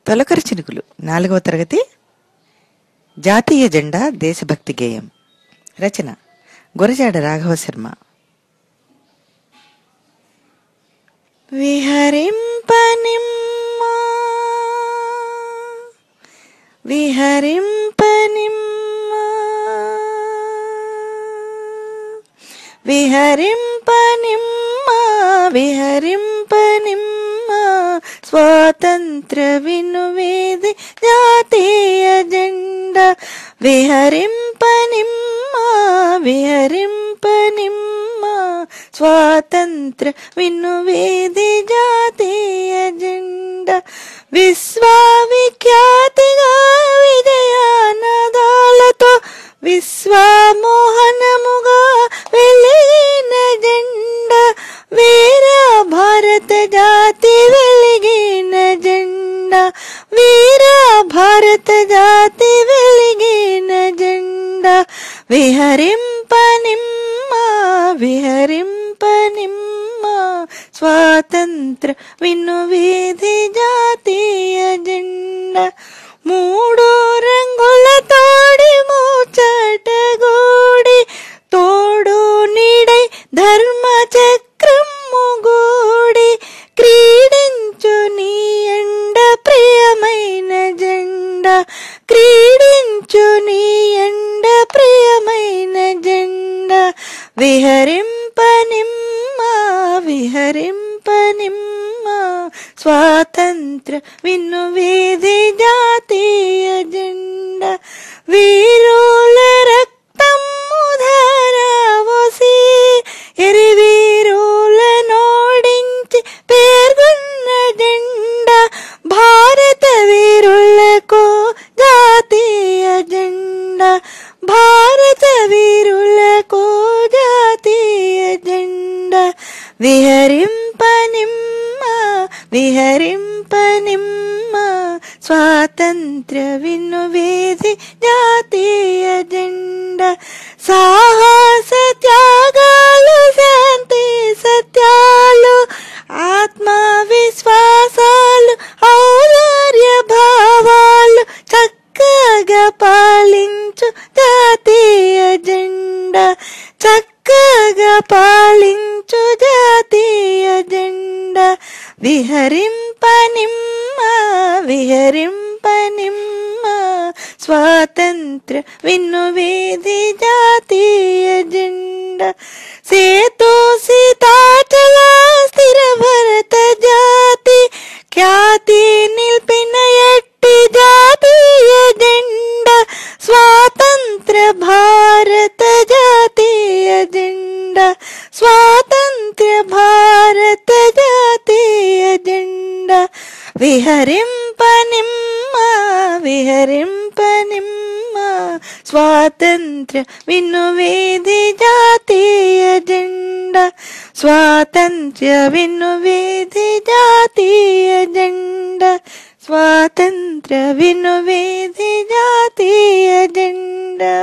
తొలకరి చినుకులు 4వ తరగతి జాతీయ జెండా దేశభక్తి గేయం. రచన గురజాడ రాఘవ శర్మ. విహరింపనిమ్మా విహరింపనిమ్మా విహరింపనిమ్మా విహరింపనిమ్మా స్వాతంత్ర వినువేది జాతీయ జెండా. విహరింపనిమ్మా విహరింపనిమ్మా స్వాతంత్ర వినువేది జాతీయ జెండా. విశ్వవిఖ్యాతిగా విజయానదాలతో విశ్వమోహనముగా వెలిగిన జెండా. వీర భారత జాతి వెలిగిన జెండా. వీర భారత జాతి వెలిగిన జెండా. విహరింపనిమ్మా విహరింపనిమ్మా స్వాతంత్ర వినువేది జాతీయ జెండా. మూడు రంగుల తోడి ముచ్చటగూడి తోడు నీడై ధర్మ చక్రము గూడి క్రీడించు నీ ఎండ ప్రియమైన జెండా. క్రీడించు నీ ఎండ ప్రియమైన జెండా. విహరింపనిమ్మా విహరింపనిమ్మా స్వాతంత్ర వినువేది జాతీయ జెండా. వీరుల రక్తము ధారవోసి ఎరివీరుల నోడించి పేర్కొన్న జెండా. భారత వీరులకు జాతీయ జెండా. భారత వీరులకు జాతీయ జెండా. విహరింపనిమ్మా విహరింపనిమ్మా స్వాతంత్ర వినువేది జాతీయ జెండా. సాహస త్యాగాలు శాంతి సత్యాలు ఆత్మవిశ్వాసాలు ఔదార్య భావాలు చక్కగా పాలించు జాతీయ జెండా. చక్కగా పాలించు జాతీయ జెండా. విహరింపనిమ్మా విహరింపనిమ్మా స్వాతంత్ర వినువేది జాతీయ జెండా. సేతు సీతాచల స్థిర భరత జాతి ఖ్యాతి నిల్పిన ఎట్టి జాతీయ జెండా. స్వాతంత్ర భారత జాతీయ జెండా. స్వాతంత్ర భారత జాతీయ జెండా. విహరింపనిమ్మా విహరింపనిమ్మా స్వాతంత్ర వినువేది జాతీయ జెండా. స్వాతంత్ర వినువేది జాతీయ జెండా. స్వాతంత్ర వినువేది జాతీయ జెండా.